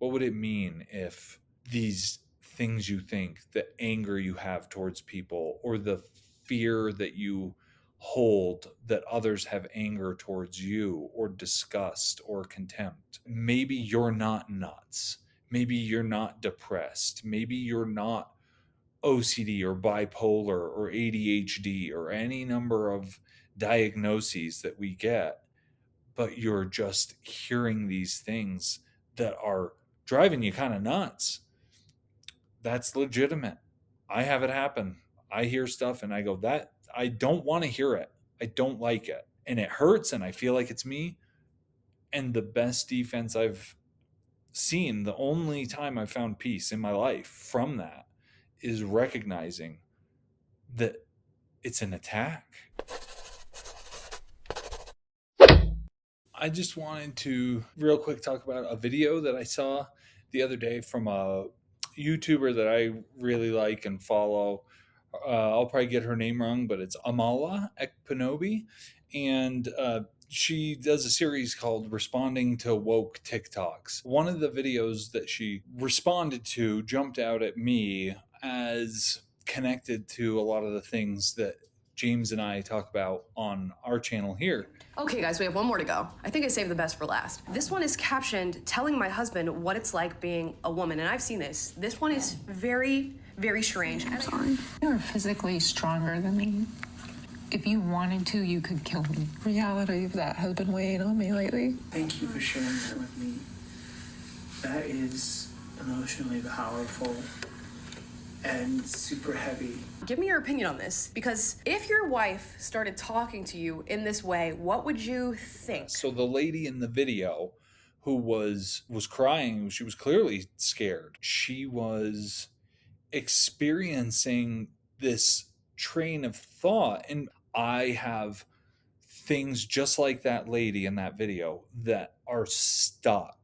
What would it mean if these things you think, the anger you have towards people, or the fear that you hold that others have anger towards you, or disgust or contempt? Maybe you're not nuts. Maybe you're not depressed. Maybe you're not OCD or bipolar or ADHD or any number of diagnoses that we get, but you're just hearing these things that are driving you kind of nuts. That's legitimate. I have it happen. I hear stuff and I go, that I don't want to hear it. I don't like it. And it hurts and I feel like it's me. And the best defense I've seen, the only time I've found peace in my life from that, is recognizing that it's an attack. I just wanted to real quick talk about a video that I saw the other day from a YouTuber that I really like and follow. I'll probably get her name wrong, but it's Amala Ekpanobi. And she does a series called Responding to Woke TikToks. One of the videos that she responded to jumped out at me as connected to a lot of the things that James and I talk about on our channel here. Okay, guys, we have one more to go. I think I saved the best for last. This one is captioned, telling my husband what it's like being a woman, and I've seen this. This one is very, very strange. I'm sorry. You're physically stronger than me. If you wanted to, you could kill me. Reality of that has been weighing on me lately. Thank you for sharing that with me. That is emotionally powerful and super heavy. Give me your opinion on this, because if your wife started talking to you in this way, what would you think? So the lady in the video who was crying, she was clearly scared. She was experiencing this train of thought, and I have things just like that lady in that video that are stuck.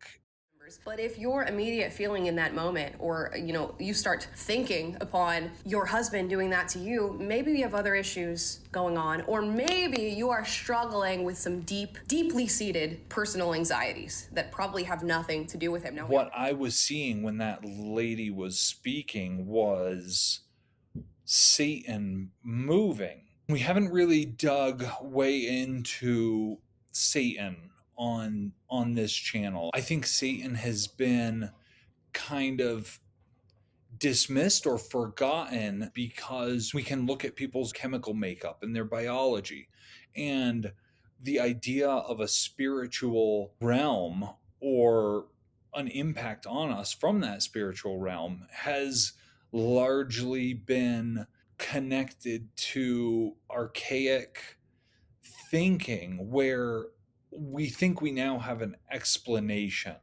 But if your immediate feeling in that moment, or you start thinking upon your husband doing that to you, maybe you have other issues going on, or maybe you are struggling with some deeply seated personal anxieties that probably have nothing to do with him. Now, what I was seeing when that lady was speaking was Satan moving. We haven't really dug way into Satan on this channel. I think Satan has been kind of dismissed or forgotten because we can look at people's chemical makeup and their biology, and the idea of a spiritual realm or an impact on us from that spiritual realm has largely been connected to archaic thinking, where we think we now have an explanation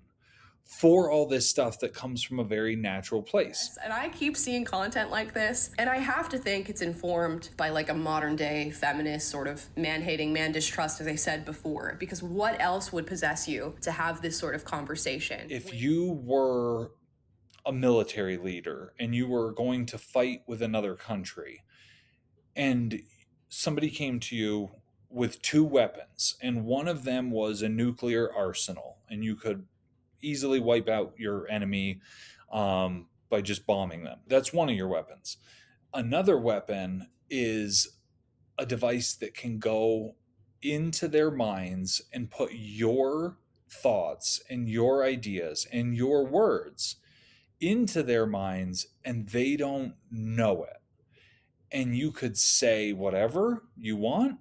for all this stuff that comes from a very natural place. And I keep seeing content like this, and I have to think it's informed by like a modern day feminist sort of man-hating, man-distrust, as I said before, because what else would possess you to have this sort of conversation? If you were a military leader and you were going to fight with another country, and somebody came to you with two weapons, and one of them was a nuclear arsenal, and you could easily wipe out your enemy by just bombing them. That's one of your weapons. Another weapon is a device that can go into their minds and put your thoughts and your ideas and your words into their minds, and they don't know it. And you could say whatever you want,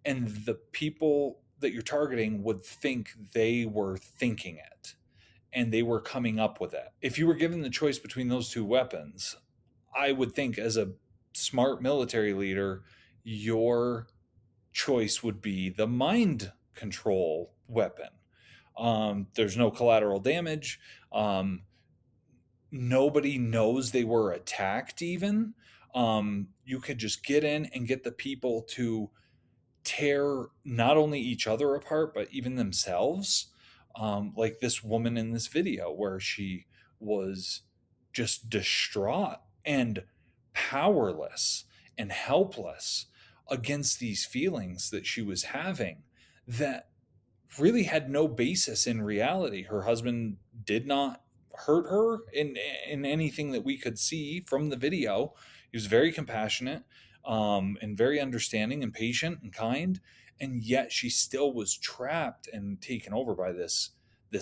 and the people that you're targeting would think they were thinking it and they were coming up with it. If you were given the choice between those two weapons, I would think as a smart military leader, your choice would be the mind control weapon. There's no collateral damage. Nobody knows they were attacked even. You could just get in and get the people to tear not only each other apart, but even themselves. Like this woman in this video where she was just distraught and powerless and helpless against these feelings that she was having that really had no basis in reality. Her husband did not hurt her in anything that we could see from the video. He was very compassionate, and very understanding and patient and kind, and yet she still was trapped and taken over by this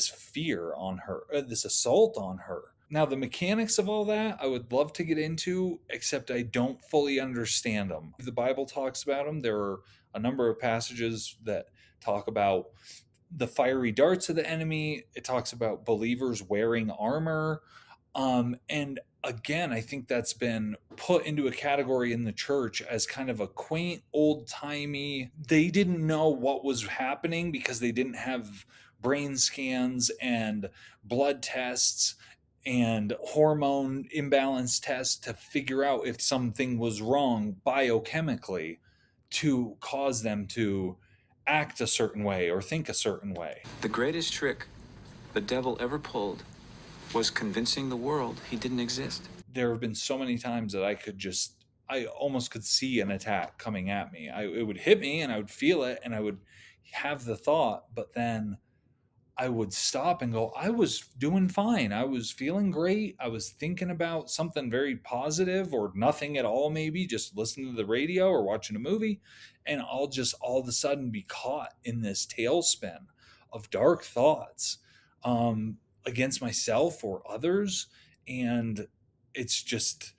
fear on her, this assault on her. Now, the mechanics of all that, I would love to get into, except I don't fully understand them. The Bible talks about them. There are a number of passages that talk about the fiery darts of the enemy. It talks about believers wearing armor. And again, I think that's been put into a category in the church as kind of a quaint, old timey. They didn't know what was happening because they didn't have brain scans and blood tests and hormone imbalance tests to figure out if something was wrong biochemically to cause them to act a certain way or think a certain way. The greatest trick the devil ever pulled was convincing the world he didn't exist. There have been so many times that I almost could see an attack coming at me. It would hit me and I would feel it and I would have the thought, but then I would stop and go, I was doing fine. I was feeling great. I was thinking about something very positive or nothing at all, maybe just listening to the radio or watching a movie. And I'll just all of a sudden be caught in this tailspin of dark thoughts, against myself or others. And it's just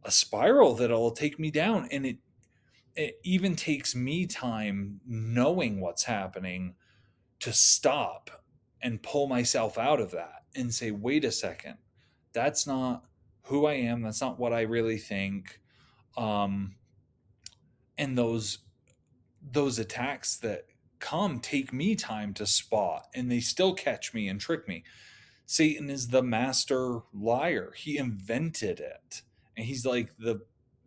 a spiral that'll take me down. And it even takes me time knowing what's happening to stop and pull myself out of that and say, wait a second, that's not who I am. That's not what I really think. And those attacks that come take me time to spot, and they still catch me and trick me. Satan is the master liar. He invented it, and he's like the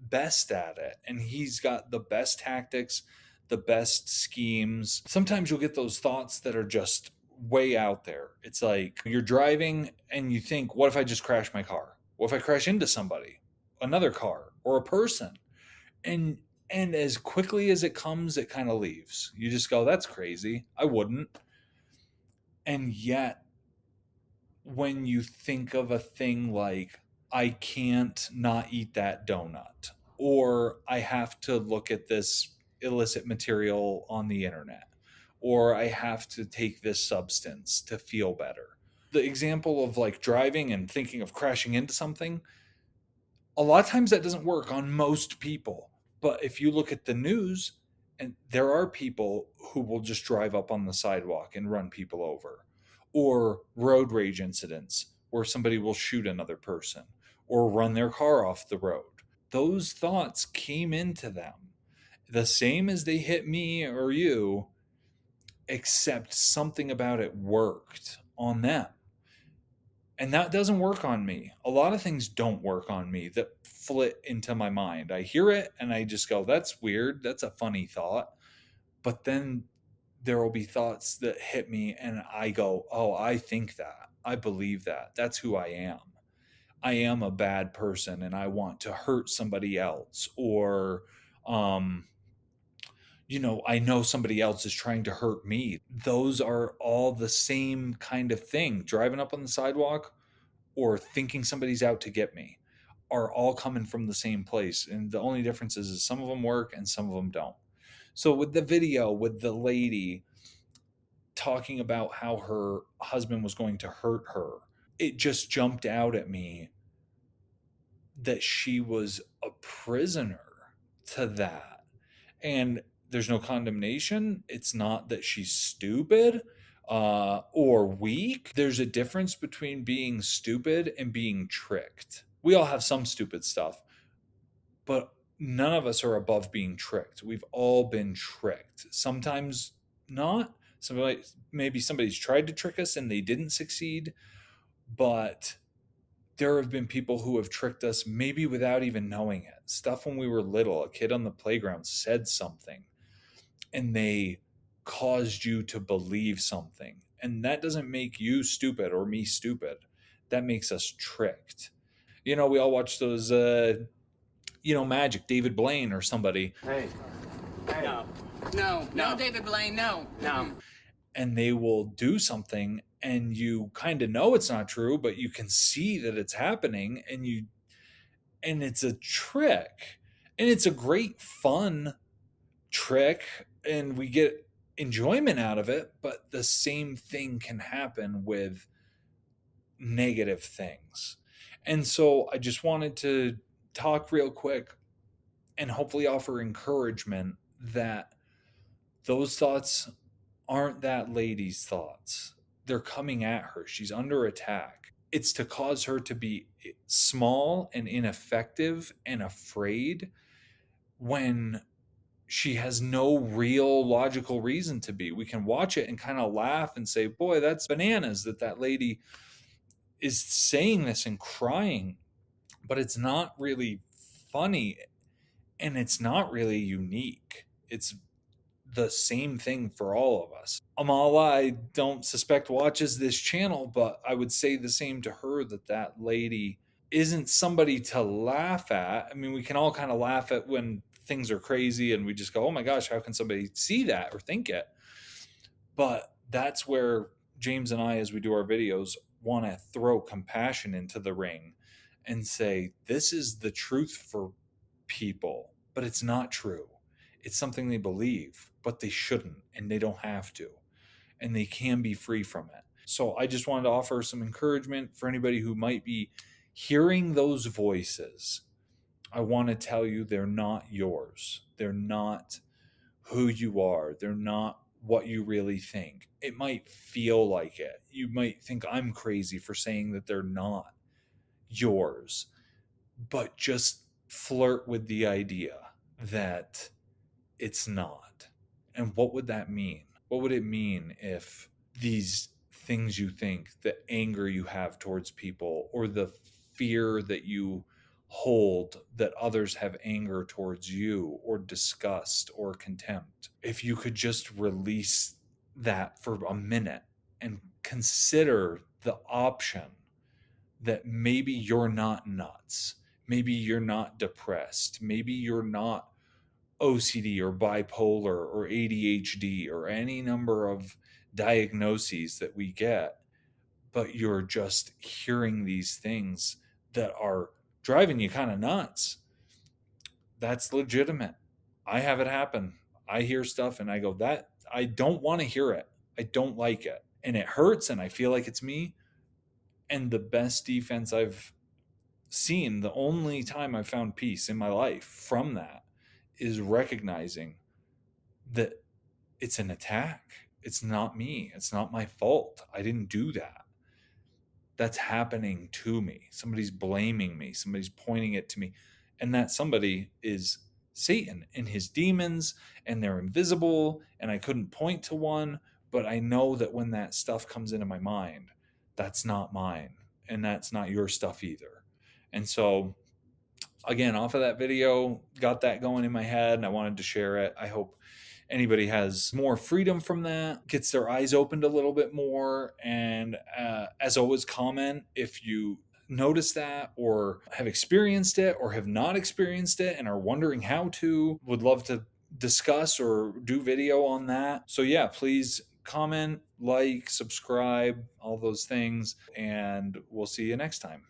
best at it, and he's got the best tactics, the best schemes. Sometimes you'll get those thoughts that are just way out there. It's like you're driving and you think, what if I just crash my car? What if I crash into somebody, another car, or a person? And as quickly as it comes, it kind of leaves. You just go, that's crazy. I wouldn't. And yet, when you think of a thing like, I can't not eat that donut, or I have to look at this illicit material on the internet, or I have to take this substance to feel better. The example of like driving and thinking of crashing into something, a lot of times that doesn't work on most people. But if you look at the news, and there are people who will just drive up on the sidewalk and run people over, or road rage incidents where somebody will shoot another person or run their car off the road. Those thoughts came into them the same as they hit me or you, except something about it worked on them. And that doesn't work on me. A lot of things don't work on me that flit into my mind. I hear it and I just go, that's weird. That's a funny thought. But then there will be thoughts that hit me and I go, oh, I think that. I believe that. That's who I am. I am a bad person and I want to hurt somebody else. Or, I know somebody else is trying to hurt me. Those are all the same kind of thing. Driving up on the sidewalk or thinking somebody's out to get me are all coming from the same place. And the only difference is some of them work and some of them don't. So with the video, with the lady talking about how her husband was going to hurt her, it just jumped out at me that she was a prisoner to that. And there's no condemnation. It's not that she's stupid or weak. There's a difference between being stupid and being tricked. We all have some stupid stuff, but none of us are above being tricked. We've all been tricked. Sometimes not. Maybe somebody's tried to trick us and they didn't succeed, but there have been people who have tricked us maybe without even knowing it. Stuff when we were little, a kid on the playground said something and they caused you to believe something. And that doesn't make you stupid or me stupid. That makes us tricked. We all watch those, Magic, David Blaine or somebody. Hey. No, David Blaine, no. No. And they will do something and you kind of know it's not true, but you can see that it's happening, and it's a trick, and it's a great fun trick, and we get enjoyment out of it, but the same thing can happen with negative things. And so I just wanted to talk real quick and hopefully offer encouragement that those thoughts aren't that lady's thoughts. They're coming at her. She's under attack. It's to cause her to be small and ineffective and afraid when she has no real logical reason to be. We can watch it and kind of laugh and say, boy, that's bananas that that lady is saying this and crying, but it's not really funny, and it's not really unique. It's the same thing for all of us. Amala, I don't suspect watches this channel, but I would say the same to her, that that lady isn't somebody to laugh at. I mean, we can all kind of laugh at when things are crazy and we just go, oh my gosh, how can somebody see that or think it? But that's where James and I, as we do our videos, want to throw compassion into the ring and say, this is the truth for people, but it's not true. It's something they believe, but they shouldn't, and they don't have to, and they can be free from it. So I just wanted to offer some encouragement for anybody who might be hearing those voices. I want to tell you, they're not yours. They're not who you are. They're not what you really think. It might feel like it. You might think I'm crazy for saying that they're not yours, but just flirt with the idea that it's not. And what would that mean? What would it mean if these things you think, the anger you have towards people, or the fear that you hold that others have anger towards you, or disgust or contempt, if you could just release that for a minute and consider the option that maybe you're not nuts, maybe you're not depressed, maybe you're not OCD or bipolar or ADHD or any number of diagnoses that we get, but you're just hearing these things that are driving you kind of nuts. That's legitimate. I have it happen. I hear stuff and I go, that I don't want to hear it. I don't like it. And it hurts and I feel like it's me. And the best defense I've seen, the only time I've found peace in my life from that, is recognizing that it's an attack. It's not me. It's not my fault. I didn't do that. That's happening to me. Somebody's blaming me. Somebody's pointing it to me. And that somebody is Satan and his demons, and they're invisible, and I couldn't point to one, but I know that when that stuff comes into my mind, that's not mine, and that's not your stuff either. And so, again, off of that video, got that going in my head, and I wanted to share it. I hope anybody has more freedom from that, gets their eyes opened a little bit more. And as always, comment if you notice that, or have experienced it, or have not experienced it and are wondering how to. Would love to discuss or do video on that. So yeah, please comment, like, subscribe, all those things, and we'll see you next time.